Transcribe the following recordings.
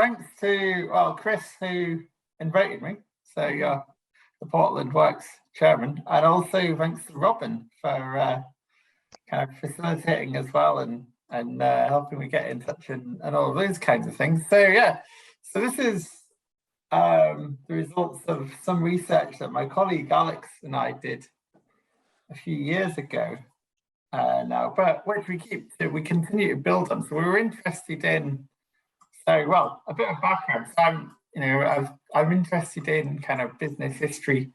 thanks to Chris who invited me. So you're the Portland Works chairman, and also thanks to Robin for kind of facilitating as well and helping me get in touch and all of those kinds of things. So yeah, so this is the results of some research that my colleague Alex and I did a few years ago now, but which we continue to build on. So we were interested in, a bit of background. So I'm interested in kind of business history,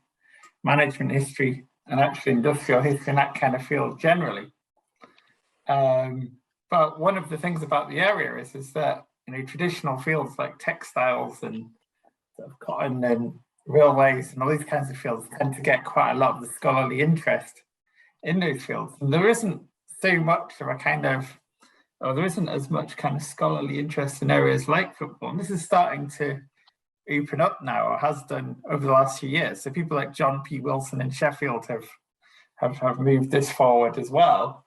management history, and actually industrial history and that kind of field generally. But one of the things about the area is that traditional fields like textiles and sort of cotton and railways and all these kinds of fields tend to get quite a lot of the scholarly interest in those fields. And there isn't so much of a kind of, or there isn't as much kind of scholarly interest in areas like football. And this is starting to open up now, or has done over the last few years. So people like John P. Wilson in Sheffield have moved this forward as well.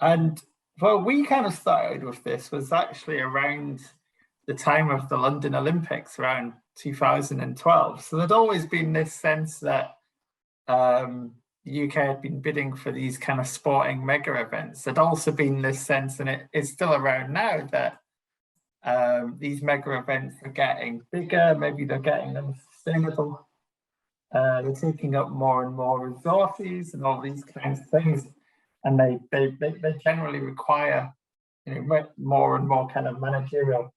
And well, we kind of started with this was actually around the time of the London Olympics, around 2012. So there'd always been this sense that the UK had been bidding for these kind of sporting mega events. There'd also been this sense, and it's still around now, that these mega events are getting bigger, maybe they're getting unsustainable, they're taking up more and more resources and all these kinds of things. And they generally require more and more kind of managerial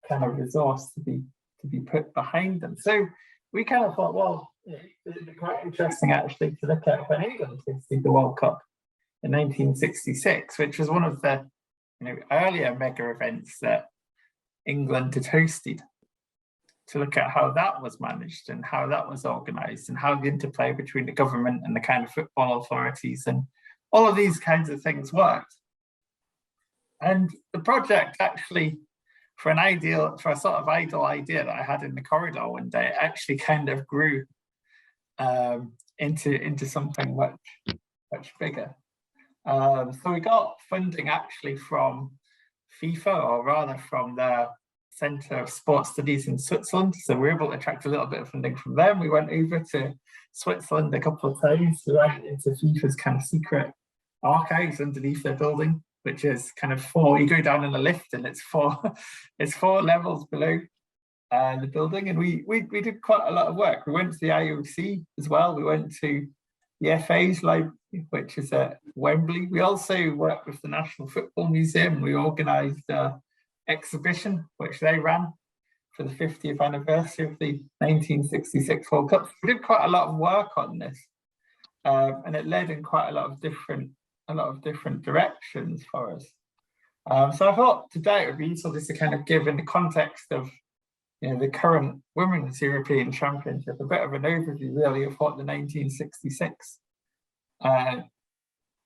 kind of resource to be put behind them. So we kind of thought, well, it'd be quite interesting actually to look at when England hosted the World Cup in 1966, which was one of the earlier mega events that England had hosted, to look at how that was managed and how that was organised and how the interplay between the government and the kind of football authorities and all of these kinds of things worked. And the project actually, for a sort of idle idea that I had in the corridor one day, it actually kind of grew into something much bigger. So we got funding actually from FIFA, or rather from the Centre of Sports Studies in Switzerland. So we were able to attract a little bit of funding from them. We went over to Switzerland a couple of times. We went into FIFA's kind of secret archives underneath their building, which is kind of you go down in a lift and it's four levels below the building. And we did quite a lot of work. We went to the IOC as well. We went to the FA's library, which is at Wembley. We also worked with the National Football Museum. We organised an exhibition, which they ran for the 50th anniversary of the 1966 World Cup. So we did quite a lot of work on this, and it led in quite a lot of different directions for us. So I thought today it would be useful just to kind of give, in the context of the current Women's European Championship, a bit of an overview really of what the 1966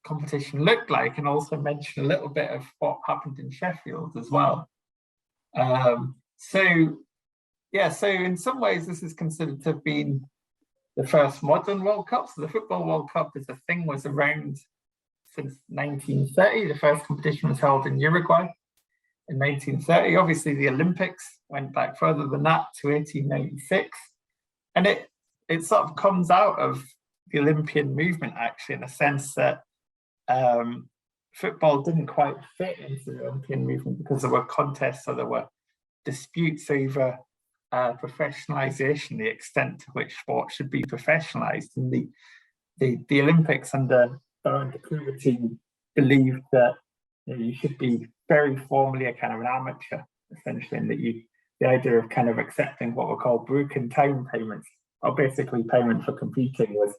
competition looked like, and also mention a little bit of what happened in Sheffield as well. So in some ways this is considered to have been the first modern World Cup. So the Football World Cup as a thing was around since 1930. The first competition was held in Uruguay in 1930. Obviously the Olympics went back further than that to 1896. And it sort of comes out of the Olympian movement, actually, in a sense that football didn't quite fit into the Olympian movement because there were contests, or there were disputes over professionalisation, the extent to which sport should be professionalised. And the Olympics under the Kluwer team believed that you should be very formally a kind of an amateur, essentially, and that the idea of kind of accepting what were called broken time payments, or basically payment for competing, was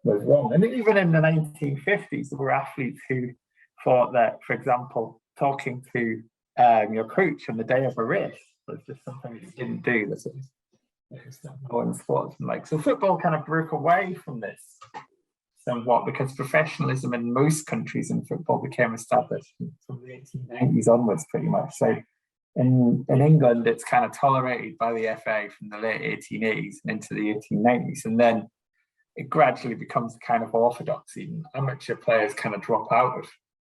wrong. And even in the 1950s, there were athletes who thought that, for example, talking to your coach on the day of a race was just something you didn't do. This is in sports and so football kind of broke away from this somewhat, because professionalism in most countries in football became established from the 1890s onwards, pretty much. So in England, it's kind of tolerated by the FA from the late 1880s and into the 1890s, and then it gradually becomes a kind of orthodoxy, and amateur players kind of drop out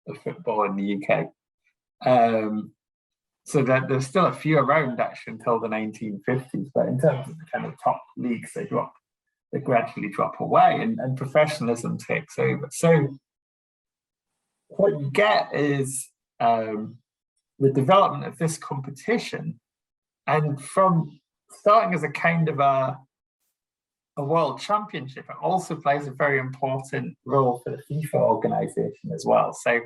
of football in the UK. So that there's still a few around actually until the 1950s, but in terms of the kind of top leagues, they gradually drop away, and professionalism takes over. So what you get is the development of this competition, and from starting as a kind of a world championship, it also plays a very important role for the FIFA organization as well. So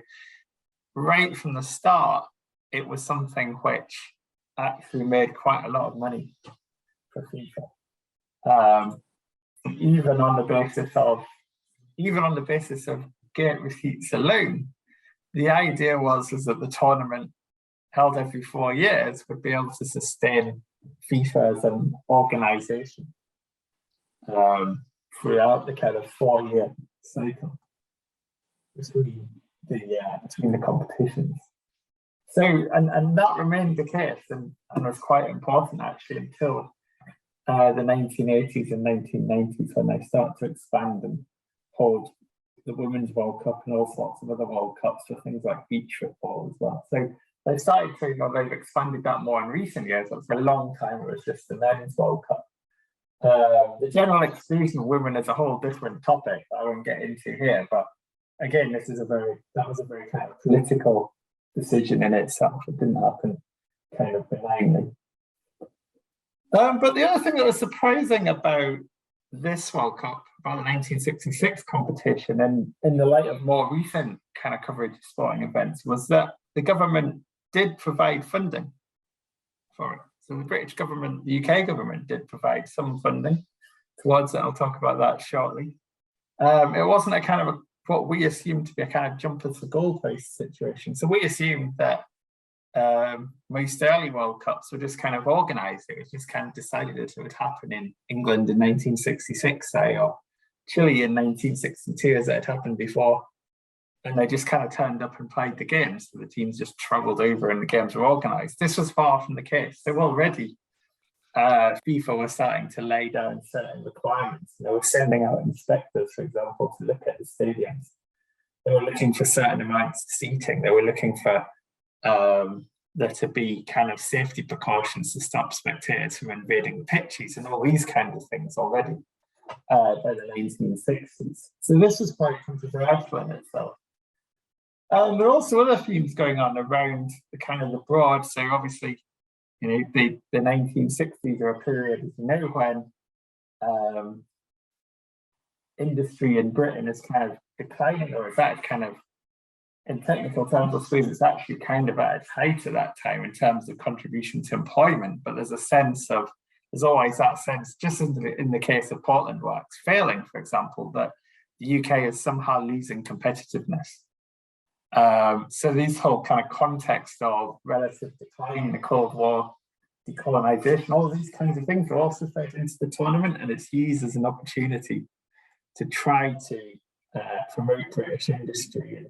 right from the start, it was something which actually made quite a lot of money for FIFA. Even on the basis of gate receipts alone, the idea was that the tournament held every 4 years would be able to sustain FIFA as an organization throughout the kind of 4-year cycle between the competitions. So, and that remained the case, and was quite important actually until the 1980s and 1990s, when they start to expand and hold the Women's World Cup and all sorts of other World Cups for things like beach football as well. So they started to, they've expanded that more in recent years. For a long time, it was just the Men's World Cup. The general exclusion of women is a whole different topic that I won't get into here, but again, that was a very kind of political decision in itself. It didn't happen kind of benignly. But the other thing that was surprising about this World Cup, about the 1966 competition, and in the light of more recent kind of coverage of sporting events, was that the government did provide funding for it. So the British government, the UK government did provide some funding towards it. I'll talk about that shortly. It wasn't a kind of what we assumed to be a kind of jump as the goalpost situation. So we assumed that most early World Cups were just kind of organised. It was just kind of decided that it would happen in England in 1966, say, or Chile in 1962, as it had happened before. And they just kind of turned up and played the games. So the teams just travelled over and the games were organised. This was far from the case. So already FIFA was starting to lay down certain requirements. They were sending out inspectors, for example, to look at the stadiums. They were looking for certain amounts of seating. They were looking for there to be kind of safety precautions to stop spectators from invading the pitches and all these kinds of things already by the 1960s. So this was quite controversial in itself. There are also other themes going on around the kind of the broad. So obviously, the 1960s are a period, as you know, when industry in Britain is kind of declining, or is that kind of, in technical terms, I suppose it's actually kind of at its height at that time in terms of contribution to employment. But there's always that sense, just in the case of Portland Works failing, for example, that the UK is somehow losing competitiveness. So this whole kind of context of relative decline, the Cold War, decolonisation, all these kinds of things are also fed into the tournament, and it's used as an opportunity to try to promote British industry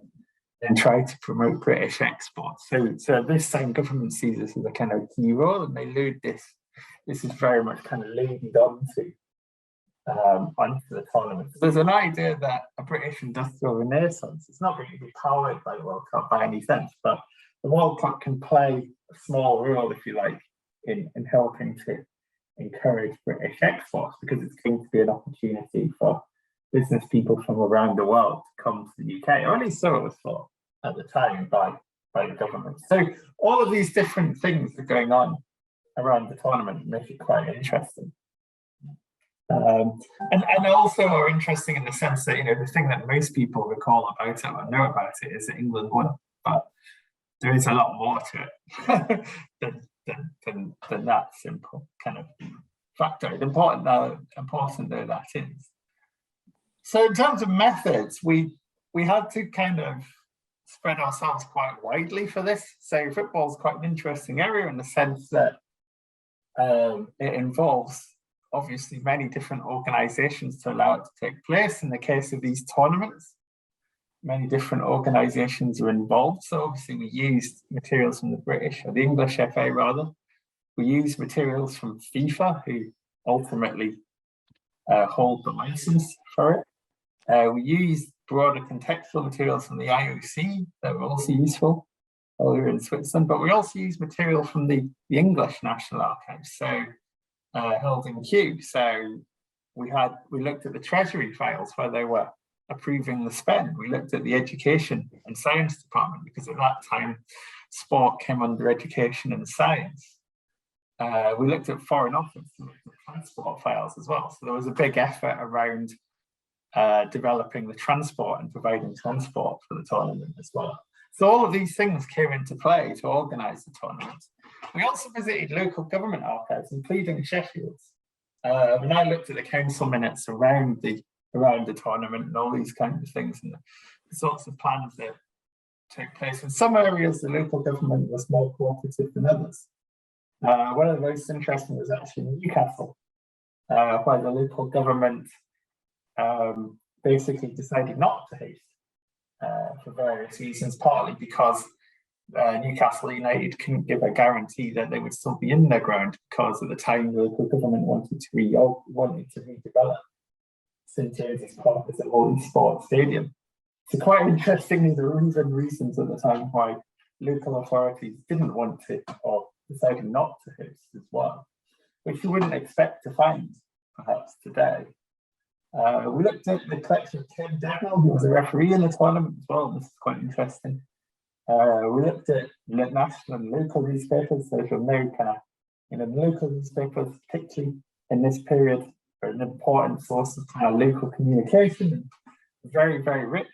and try to promote British exports. So this same government sees this as a kind of key role, and they lead this. This is very much kind of leading onto the tournament. So there's an idea that a British industrial renaissance, it's not going to be powered by the World Cup by any sense, but the World Cup can play a small role, if you like, in helping to encourage British exports, because it's going to be an opportunity for business people from around the world to come to the UK, or at least so it was thought at the time by the government. So all of these different things are going on around the tournament and make it quite interesting. And also are interesting in the sense that, the thing that most people recall about it or know about it is that England won, but there is a lot more to it than that simple kind of factor. Important though that is. So in terms of methods, we had to kind of spread ourselves quite widely for this. So football is quite an interesting area in the sense that it involves obviously many different organisations to allow it to take place. In the case of these tournaments, many different organisations are involved. So obviously we used materials from the British, or the English FA rather. We used materials from FIFA, who ultimately hold the licence for it. We used broader contextual materials from the IOC that were also useful. while we were in Switzerland, but we also used material from the English National Archives, so held in Kew. So we looked at the Treasury files where they were approving the spend. We looked at the Education and Science Department, because at that time sport came under education and science. We looked at Foreign Office, we looked at transport files as well. So there was a big effort around developing the transport and providing transport for the tournament as well. So all of these things came into play to organise the tournament. We also visited local government archives, including Sheffield's. And I looked at the council minutes around the tournament and all these kinds of things, and the sorts of plans that took place. In some areas, the local government was more cooperative than others. One of the most interesting was actually Newcastle, where the local government basically decided not to host for various reasons, partly because Newcastle United couldn't give a guarantee that they would still be in their ground, because at the time the local government wanted to redevelop St James's Park as a multi-sport stadium. So quite interestingly, there were even reasons at the time why local authorities didn't want to, or decided not to host as well, which you wouldn't expect to find perhaps today. We looked at the collection of Ken Dagnall, who was a referee in the tournament as well. This is quite interesting. We looked at national and local newspapers. So you'll know, the local newspapers, particularly in this period, are an important source of local communication, and very, very rich.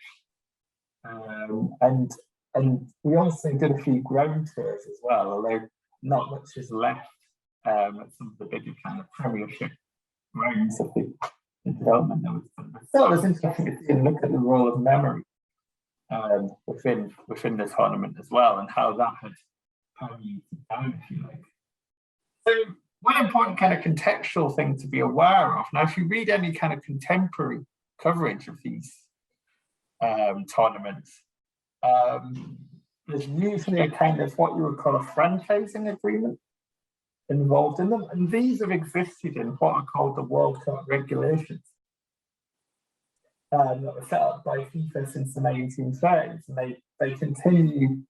And we also did a few ground tours as well, although not much is left at some of the bigger Premiership grounds of the development. So it was interesting to see and look at the role of memory within the tournament as well, and how that had permeated down, if you like. So one important contextual thing to be aware of. Now, if you read any contemporary coverage of these tournaments, there's usually a what you would call a franchising agreement involved in them, and these have existed in what are called the World Cup regulations that were set up by FIFA since the 1930s, and they continue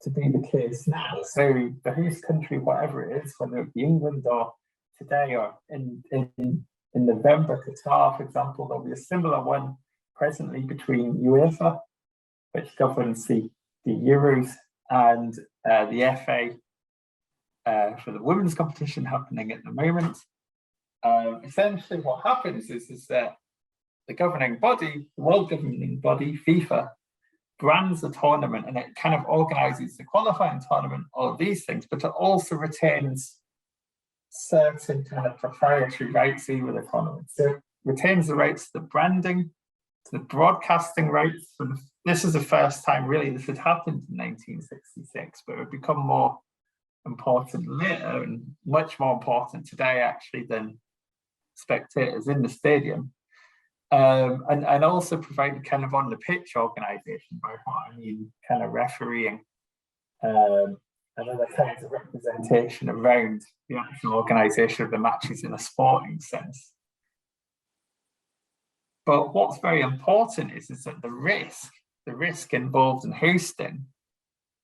to be the case now. So the host country, whatever it is, whether it be England or today or in November, Qatar, for example, there'll be a similar one presently between UEFA, which governs the Euros, and the FA for the women's competition happening at the moment. Essentially what happens is that the governing body, the world governing body, FIFA, brands the tournament, and it organises the qualifying tournament, all of these things, but it also retains certain proprietary rights over the tournament. So it retains the rights to the branding, to the broadcasting rights. This is the first time really this had happened in 1966, but it would become more important later, and much more important today actually than spectators in the stadium. And also provided on the pitch organisation, by what I mean refereeing and other kinds of representation around the actual organisation of the matches in a sporting sense. But what's very important is that the risk involved in hosting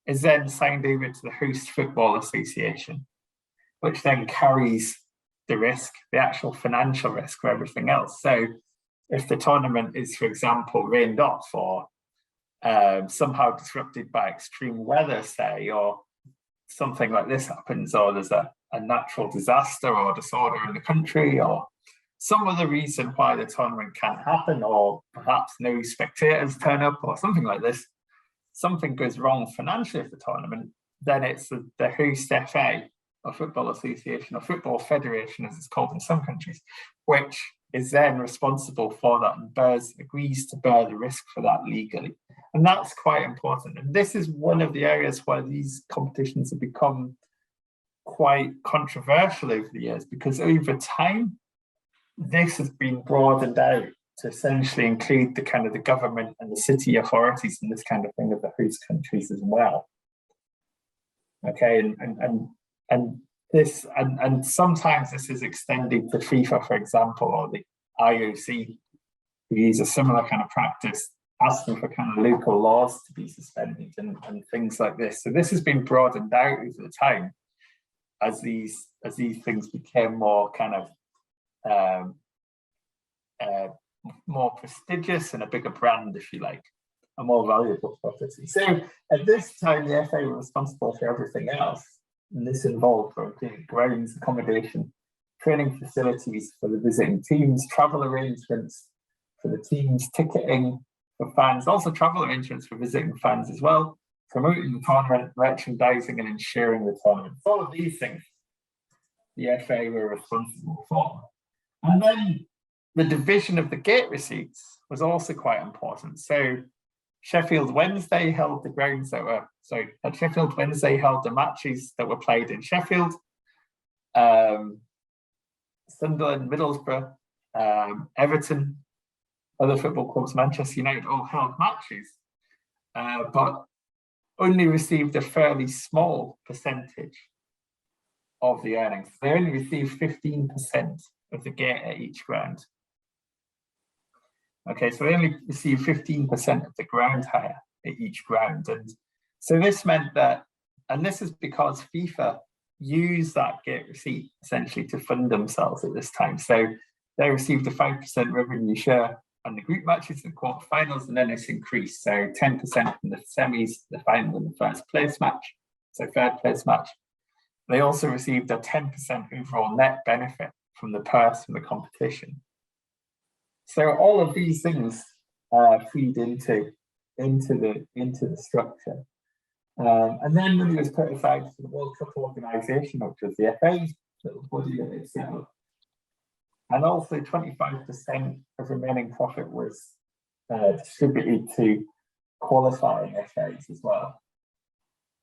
is then signed over to the Host Football Association, which then carries the risk, the actual financial risk for everything else. So if the tournament is, for example, rained off or somehow disrupted by extreme weather, say, or something like this happens, or there's a natural disaster or disorder in the country, or some other reason why the tournament can't happen, or perhaps no spectators turn up or something like this, something goes wrong financially with the tournament, then it's the host FA or Football Association or Football Federation, as it's called in some countries, which is then responsible for that and agrees to bear the risk for that legally. And that's quite important. And this is one of the areas where these competitions have become quite controversial over the years, because over time, this has been broadened out to essentially include the government and the city authorities and this kind of thing of the host countries as well. Okay, and sometimes this is extended to FIFA, for example, or the IOC, who use a similar practice. asking for kind of local laws to be suspended and things like this. So this has been broadened out over the time as these things became more kind of more prestigious and a bigger brand, if you like, a more valuable property. So at this time, the FA were responsible for everything else, and this involved grounds, accommodation, training facilities for the visiting teams, travel arrangements for the teams, ticketing for fans, also travel arrangements for visiting fans as well, promoting the tournament, merchandising, and ensuring the tournament. All of these things the FA were responsible for. And then the division of the gate receipts was also quite important. So Sheffield Wednesday held the grounds that were, at Sheffield Wednesday held the matches that were played in Sheffield. Sunderland, Middlesbrough, Everton, other football clubs, Manchester United, all held matches, but only received a fairly small percentage of the earnings. They only received 15% of the gate at each ground. Okay, so they only received 15% of the ground hire at each ground. And so this meant that, and this is because FIFA used that gate receipt essentially to fund themselves at this time. So they received a 5% revenue share on the group matches and quarterfinals, and then it's increased. So 10% from the semis, the final, and the first place match. So third place match. They also received a 10% overall net benefit from the purse from the competition. So all of these things feed into the structure. And then money was put aside for the World Cup organisation, which was the FA's little body that it set up. And also 25% of remaining profit was distributed to qualifying FAs as well.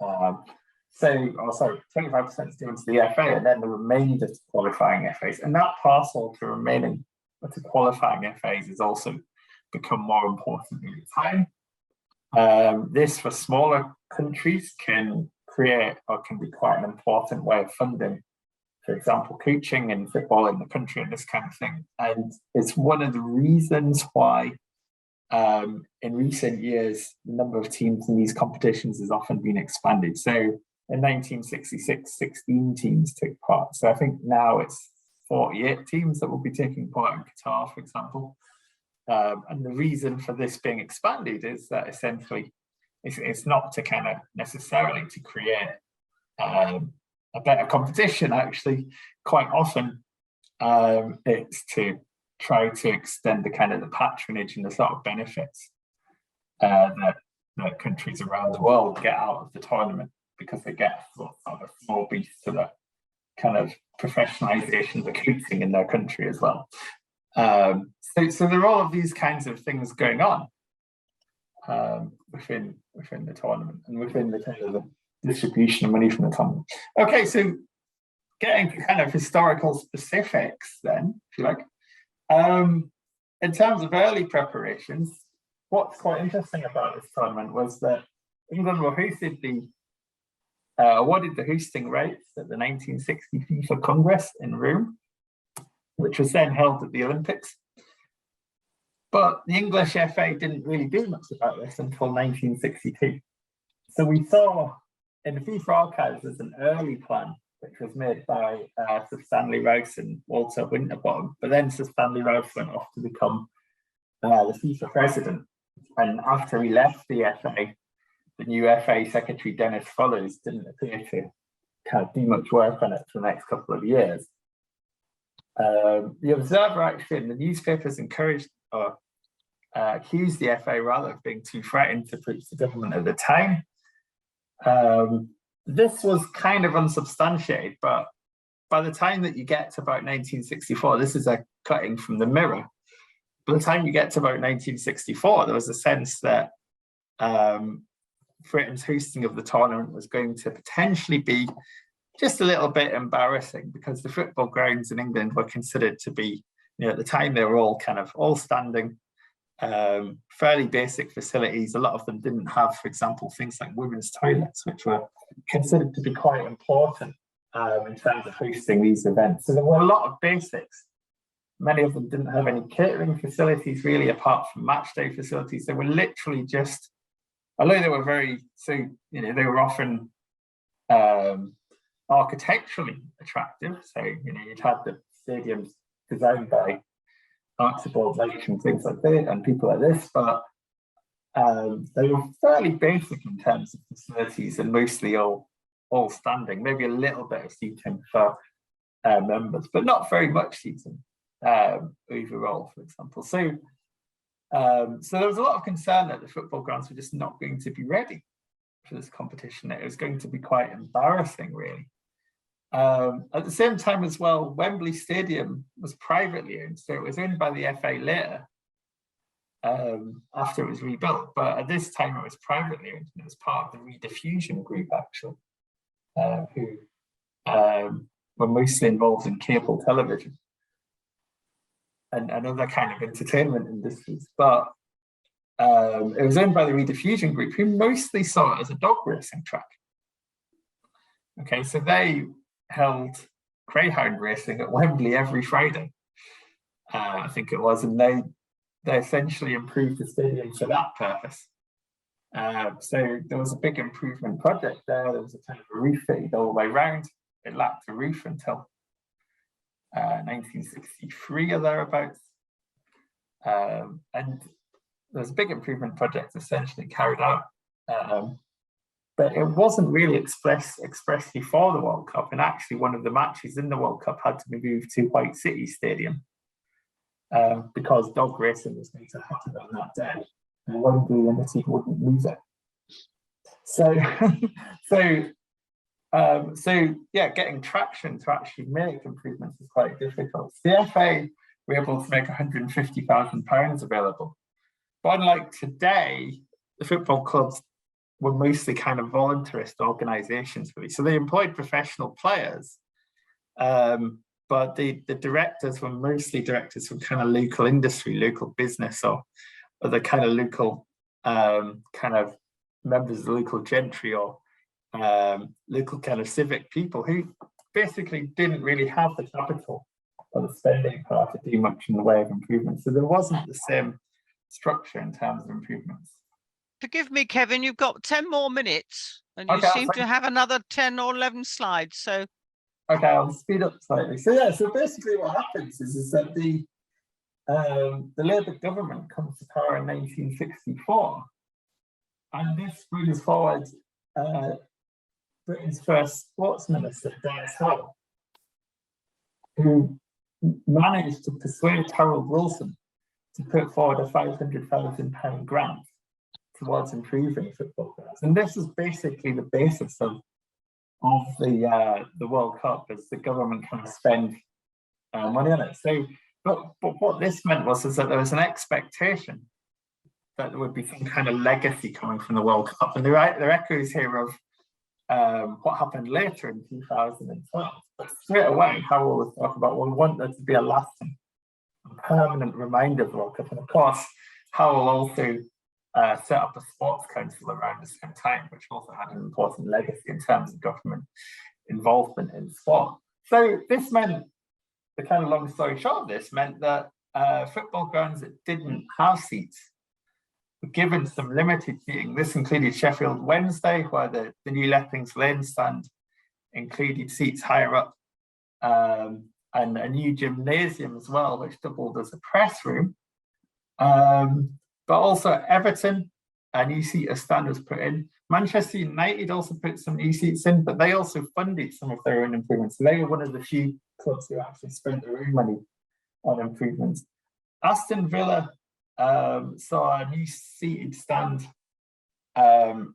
25% is given to the FA, and then the remainder to qualifying FAs. And that parcel to qualifying FAs has also become more important over time. This, for smaller countries, can be quite an important way of funding, for example, coaching and football in the country and this kind of thing. And it's one of the reasons why in recent years, the number of teams in these competitions has often been expanded. So in 1966, 16 teams took part. So I think now it's 48 teams that will be taking part in Qatar, for example. And the reason for this being expanded is that essentially it's not to kind of necessarily to create a better competition. Actually, quite often it's to try to extend the kind of the patronage and the sort of benefits that countries around the world get out of the tournament, because they get sort of a small piece to the kind of professionalization of the coaching in their country as well. So there are all of these kinds of things going on within the tournament and within the kind of the distribution of money from the tournament. Okay, so getting to kind of historical specifics then, if you like. In terms of early preparations, what's quite interesting about this tournament was that England were awarded the hosting rights at the 1960 FIFA Congress in Rome, which was then held at the Olympics. But the English FA didn't really do much about this until 1962. So we saw in the FIFA archives there's an early plan which was made by Sir Stanley Rouse and Walter Winterbottom. But then Sir Stanley Rouse went off to become the FIFA president. And after he left the FA, the new FA secretary, Dennis Follows, didn't appear to kind of do much work on it for the next couple of years. The Observer actually in the newspapers encouraged or accused the FA rather of being too threatened to preach the government at the time. This was kind of unsubstantiated, but by the time that you get to about 1964, this is a cutting from the Mirror. By the time you get to about 1964, there was a sense that Britain's hosting of the tournament was going to potentially be just a little bit embarrassing, because the football grounds in England were considered to be, at the time they were all standing, fairly basic facilities. A lot of them didn't have, for example, things like women's toilets, which were considered to be quite important in terms of hosting these events. So there were a lot of basics Many of them didn't have any catering facilities really, apart from match day facilities. They were literally just, although they were they were often architecturally attractive. So, you'd had the stadiums designed by Archibald Lake and things like that, and people like this, but they were fairly basic in terms of facilities and mostly all standing, maybe a little bit of seating for members, but not very much seating overall, for example. So there was a lot of concern that the football grounds were just not going to be ready for this competition. It was going to be quite embarrassing, really. At the same time as well, Wembley Stadium was privately owned, so it was owned by the FA later, after it was rebuilt. But at this time, it was privately owned, and it was part of the Rediffusion Group, actually, who were mostly involved in cable television and other kind of entertainment industries. But it was owned by the Rediffusion Group, who mostly saw it as a dog racing track. Okay, so they held greyhound racing at Wembley every Friday, I think it was, and they essentially improved the stadium for that purpose. So there was a big improvement project there. There was a kind of a roof fitted all the way around. It lacked a roof until 1963 or thereabouts. And there was a big improvement project essentially carried out. But it wasn't really expressly for the World Cup. And actually, one of the matches in the World Cup had to be moved to White City Stadium because dog racing was going to happen on that day. And Wembley Limited wouldn't move it. So getting traction to actually make improvements is quite difficult. The FA were able to make £150,000 available. But unlike today, the football clubs were mostly kind of voluntarist organisations, really. So they employed professional players, but the directors were mostly directors from kind of local industry, local business, or other kind of local kind of members of the local gentry or local kind of civic people who basically didn't really have the capital or the spending power to do much in the way of improvement. So there wasn't the same structure in terms of improvements. Forgive me, Kevin, you've got 10 more minutes and you seem to have another 10 or 11 slides. So okay, I'll speed up slightly. So basically what happens is that the Labour government comes to power in 1964, and this brings forward Britain's first sports minister, Dennis Howell, who managed to persuade Harold Wilson to put forward a £500,000 grant towards improving football grounds. And this is basically the basis of the World Cup, as the government kind of spend money on it. So, but what this meant was that there was an expectation that there would be some kind of legacy coming from the World Cup. And there are echoes here of what happened later in 2012. But straight away, Howell was talking about, well, we want there to be a lasting, permanent reminder of the World Cup. And of course, Howell also set up a sports council around the same time, which also had an important legacy in terms of government involvement in sport. So this meant, the kind of long story short of this, meant that football grounds that didn't have seats were given some limited seating. This included Sheffield Wednesday, where the new Leppings Lane stand included seats higher up, and a new gymnasium as well, which doubled as a press room. But also Everton, a new seater stand was put in. Manchester United also put some new seats in, but they also funded some of their own improvements. They were one of the few clubs who actually spent their own money on improvements. Aston Villa saw a new seated stand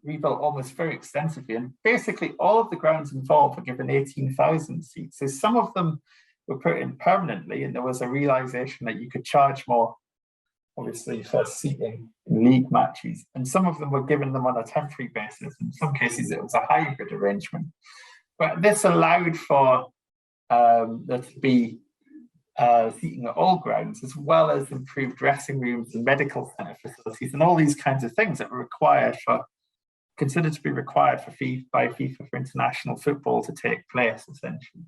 rebuilt almost very extensively, and basically all of the grounds involved were given 18,000 seats. So some of them were put in permanently, and there was a realization that you could charge more, obviously, for seating in league matches, and some of them were given them on a temporary basis. In some cases, it was a hybrid arrangement. But this allowed for there to be seating at all grounds, as well as improved dressing rooms and medical centre facilities, and all these kinds of things that were considered to be required by FIFA for international football to take place, essentially.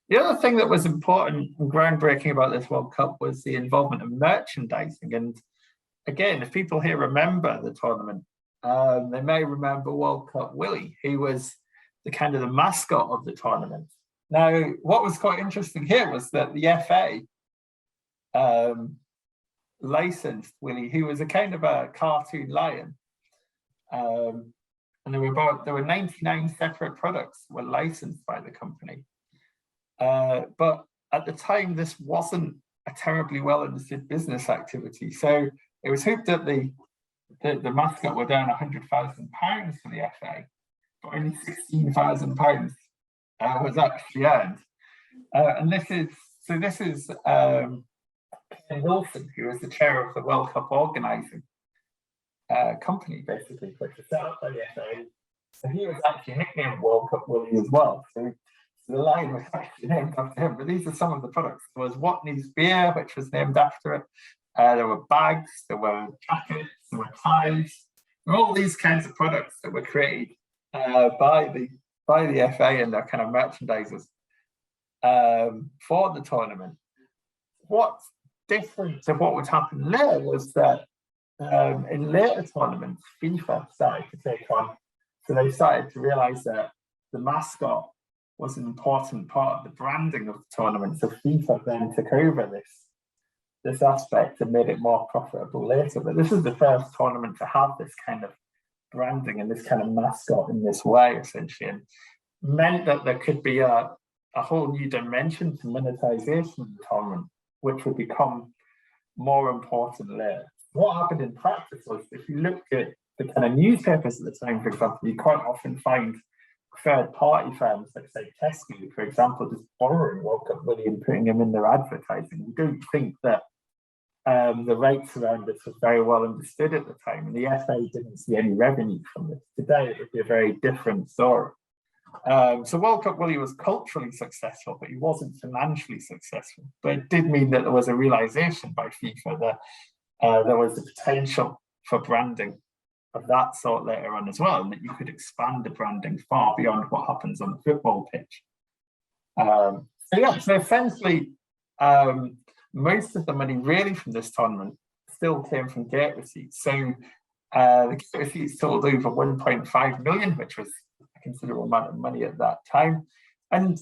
The other thing that was important and groundbreaking about this World Cup was the involvement of merchandising. And again, if people here remember the tournament, they may remember World Cup Willie, who was the kind of the mascot of the tournament. Now, what was quite interesting here was that the FA licensed Willie, who was a kind of a cartoon lion. And there were 99 separate products were licensed by the company. But at the time, this wasn't a terribly well understood business activity. So it was hoped that the mascot were down £100,000 for the FA, but only £16,000 was actually earned. And this is Ken Wilson, who was the chair of the World Cup organising company, basically, which was set up by the FA. So he was actually nicknamed World Cup Willie as well. So the line was actually named after him. But these are some of the products. There was Watney's beer, which was named after it. There were bags, there were jackets, there were ties. There were all these kinds of products that were created by the FA and their kind of merchandisers for the tournament. What's different to what would happen later was that in later tournaments, FIFA started to take on. So they started to realise that the mascot was an important part of the branding of the tournament. So FIFA then took over this aspect and made it more profitable later. But this is the first tournament to have this kind of branding and this kind of mascot in this way, essentially, and meant that there could be a whole new dimension to monetisation of the tournament, which would become more important later. What happened in practice was, if you look at the kind of newspapers at the time, for example, you quite often find third-party firms, like say Tesco, for example, just borrowing World Cup Willie and putting him in their advertising. We don't think that the rates around this was very well understood at the time, and the FA didn't see any revenue from this. Today, it would be a very different story. So World Cup Willie was culturally successful, but he wasn't financially successful. But it did mean that there was a realization by FIFA that there was the potential for branding of that sort later on as well, and that you could expand the branding far beyond what happens on the football pitch. So essentially, most of the money really from this tournament still came from gate receipts. So the gate receipts totaled over 1.5 million, which was a considerable amount of money at that time. And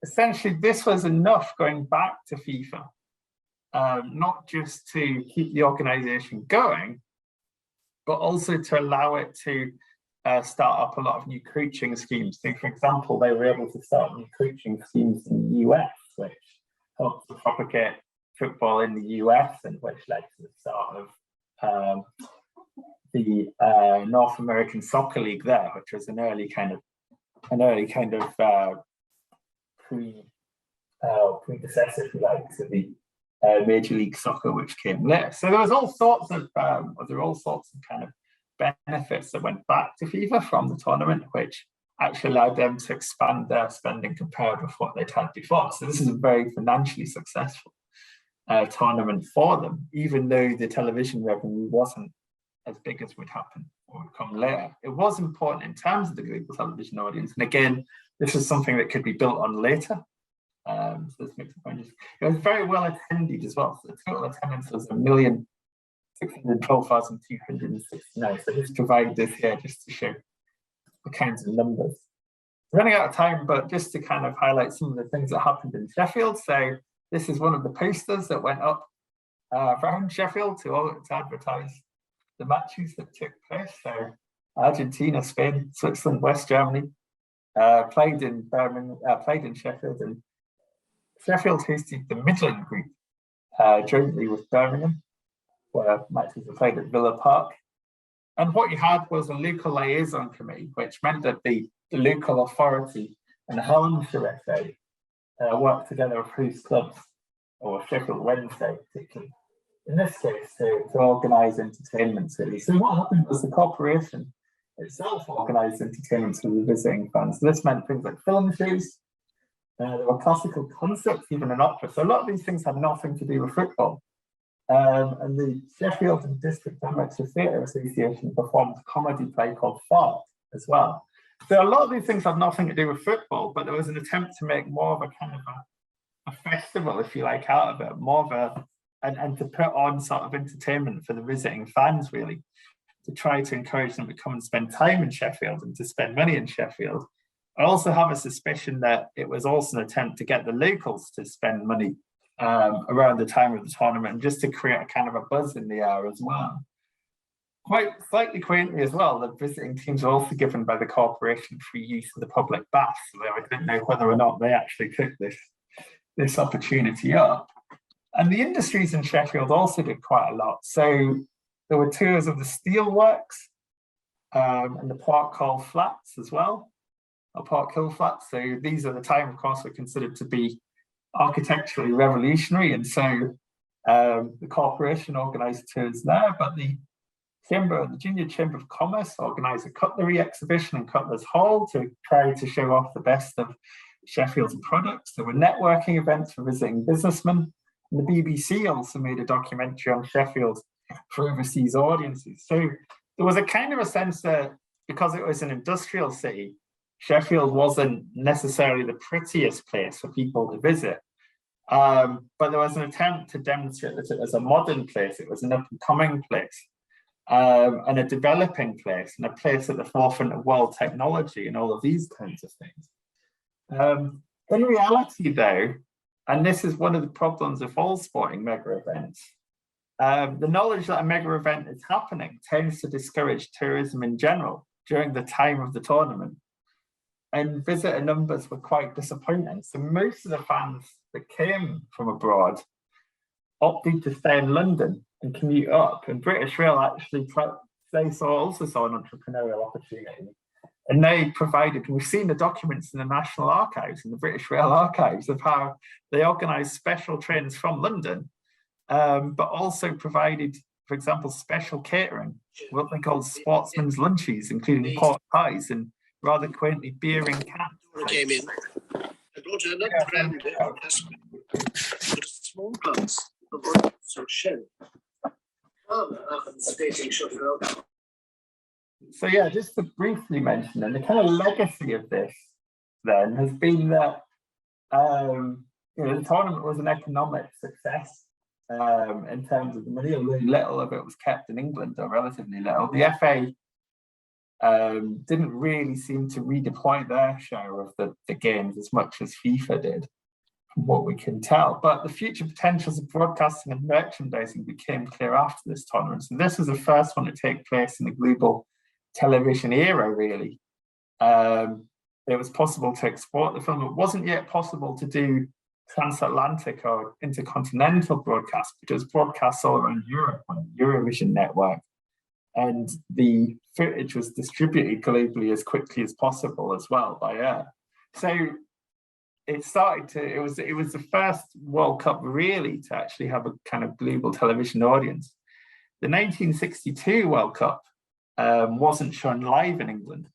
essentially, this was enough going back to FIFA, not just to keep the organisation going, but also to allow it to start up a lot of new coaching schemes. So, for example, they were able to start new coaching schemes in the US, which helped to propagate football in the US, and which led to the start of the North American Soccer League there, which was an early kind of predecessor, if you like, to the Major League Soccer, which came later. So there was all sorts of kind of benefits that went back to FIFA from the tournament, which actually allowed them to expand their spending compared with what they'd had before. So this is a very financially successful tournament for them, even though the television revenue wasn't as big as would happen or would come later. It was important in terms of the global television audience. And again, this is something that could be built on later. So this makes a point. It was very well attended as well. So the total attendance was 1,612,269. So just provide this here just to show the kinds of numbers. We're running out of time, but just to kind of highlight some of the things that happened in Sheffield. So this is one of the posters that went up around Sheffield to advertise the matches that took place. So Argentina, Spain, Switzerland, West Germany played in Sheffield, and Sheffield hosted the Midland Group jointly with Birmingham, where matches were played at Villa Park. And what you had was a local liaison committee, which meant that the local authority and the Hallamshire FA worked together with host clubs, or Sheffield Wednesday particularly, in this case, to organise entertainment cities. So what happened was the corporation itself organised entertainments for the visiting fans. So this meant things like film shows, there were classical concerts, even an opera. So a lot of these things had nothing to do with football. And the Sheffield and District Amateur Theatre Association performed a comedy play called Fart as well. So a lot of these things have nothing to do with football, but there was an attempt to make more of a kind of a festival, if you like, out of it, more of a, and to put on sort of entertainment for the visiting fans, really, to try to encourage them to come and spend time in Sheffield and to spend money in Sheffield. I also have a suspicion that it was also an attempt to get the locals to spend money around the time of the tournament, and just to create a kind of a buzz in the air as well. Quite slightly quaintly as well, the visiting teams were also given by the corporation free use of the public baths, although I don't know whether or not they actually took this opportunity up. And the industries in Sheffield also did quite a lot. So there were tours of the steelworks and the Park Flats as well, or Park Hill Flats. So these at the time, of course, were considered to be architecturally revolutionary. And so the corporation organised tours there, but the Junior Chamber of Commerce organised a cutlery exhibition in Cutler's Hall to try to show off the best of Sheffield's products. There were networking events for visiting businessmen. And the BBC also made a documentary on Sheffield for overseas audiences. So there was a kind of a sense that because it was an industrial city, Sheffield wasn't necessarily the prettiest place for people to visit. But there was an attempt to demonstrate that it was a modern place, it was an up-and-coming place, and a developing place, and a place at the forefront of world technology and all of these kinds of things. In reality, though, and this is one of the problems of all sporting mega events, the knowledge that a mega event is happening tends to discourage tourism in general during the time of the tournament. And visitor numbers were quite disappointing. So most of the fans that came from abroad opted to stay in London and commute up. And British Rail actually, also saw an entrepreneurial opportunity. And they provided, we've seen the documents in the National Archives and the British Rail Archives of how they organised special trains from London, but also provided, for example, special catering, what they called sportsmen's lunches, including pork pies and rather quaintly beer in cans. Came in. I brought another friend with a small glass of shed. Stating Sheffield. So yeah, just to briefly mention, and the kind of legacy of this then has been that the tournament was an economic success in terms of the money, although little of it was kept in England, or relatively little. The FA didn't really seem to redeploy their share of the games as much as FIFA did, from what we can tell. But the future potentials of broadcasting and merchandising became clear after this tournament. So this was the first one to take place in the global television era, really. It was possible to export the film. It wasn't yet possible to do transatlantic or intercontinental broadcasts, because broadcasts all around Europe on the Eurovision network, and the footage was distributed globally as quickly as possible as well by air. So it was the first World Cup really to actually have a kind of global television audience. The 1962 World Cup wasn't shown live in England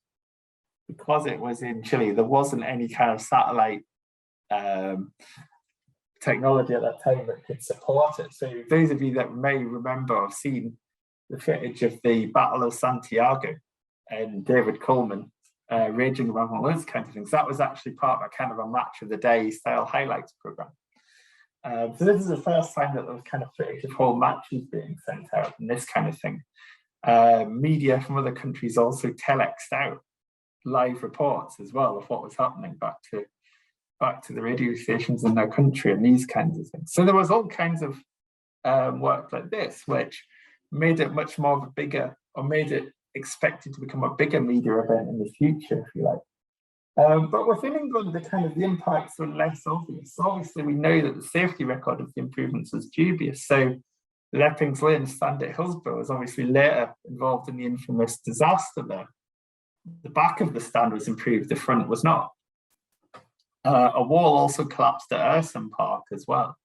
because it was in Chile. There wasn't any kind of satellite technology at that time that could support it. So those of you that may remember have seen the footage of the Battle of Santiago and David Coleman raging around all those kinds of things. That was actually part of a kind of a match of the day style highlights program. So this is the first time that there was kind of footage of whole matches being sent out and this kind of thing. Media from other countries also telexed out live reports as well of what was happening back to the radio stations in their country and these kinds of things. So there was all kinds of work like this, which made it much more of a bigger, or made it expected to become a bigger media event in the future, if you like. But within England, the impacts were less obvious. Obviously, we know that the safety record of the improvements was dubious. So Leppings Lane stand at Hillsborough was obviously later involved in the infamous disaster there. The back of the stand was improved, the front was not. A wall also collapsed at Urson Park as well,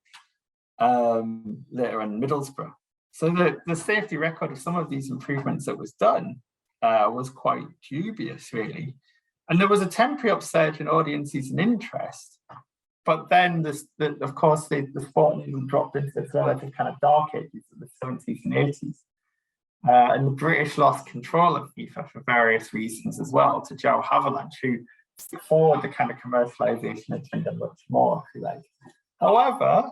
later in Middlesbrough. So the safety record of some of these improvements that was done was quite dubious, really. And there was a temporary upsurge in audiences and interest, but then of course the sport dropped into this relative kind of dark ages of the 70s and 80s. And the British lost control of FIFA for various reasons as well to Joe Haviland, who supported the kind of commercialization of gender much more, if you like. However,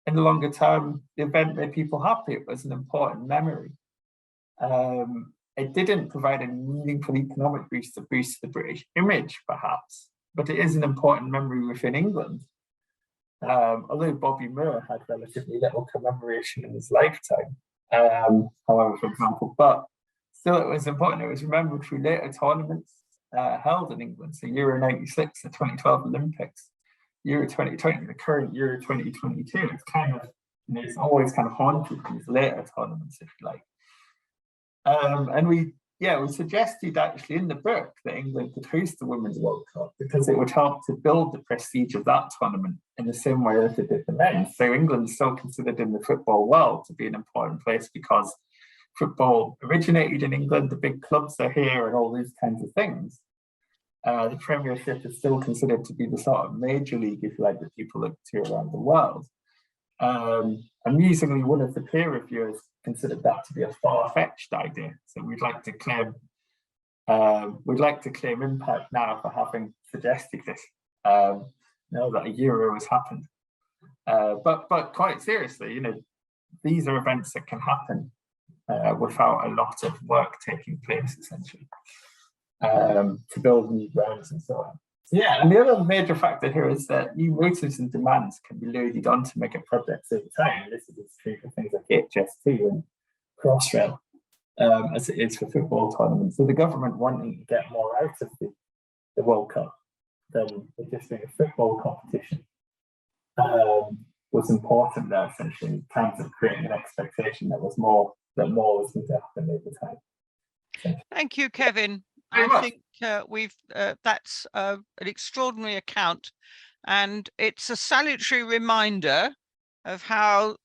in the longer term, the event made people happy. It was an important memory. It didn't provide a meaningful economic boost to boost the British image, perhaps, but it is an important memory within England. Although Bobby Moore had relatively little commemoration in his lifetime, however, for example, but still it was important. It was remembered through later tournaments held in England, so Euro 96, the 2012 Olympics, Euro 2020, the current Euro 2022. It's kind of, it's always kind of haunted these later tournaments, if you like. And we suggested actually in the book that England could host the Women's World Cup because it would help to build the prestige of that tournament in the same way as it did the men's. So England's still considered in the football world to be an important place because football originated in England, the big clubs are here and all these kinds of things. The Premiership is still considered to be the sort of major league, if you like, that people look to around the world. Amusingly, one of the peer reviewers considered that to be a far-fetched idea. So we'd like to claim impact now for having suggested this. Now that a Euro has happened, but quite seriously, these are events that can happen without a lot of work taking place, essentially, to build new grounds and so on. Yeah, and the other major factor here is that new motives and demands can be loaded onto mega projects over time. This is true for things like HS2 and Crossrail, as it is for football tournaments. So the government wanting to get more out of the World Cup than just doing a football competition was important there, essentially, in terms of creating an expectation that more was going to happen over time. Thank you, Kevin. I think that's an extraordinary account, and it's a salutary reminder of how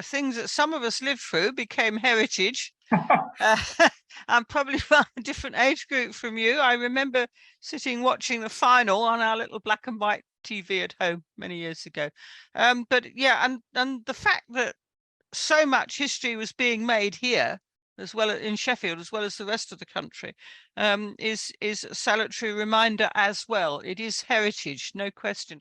things that some of us lived through became heritage. I'm probably from a different age group from you. I remember sitting watching the final on our little black and white TV at home many years ago. But yeah, and the fact that so much history was being made here, as well as in Sheffield, as well as the rest of the country, is a salutary reminder as well. It is heritage, no question.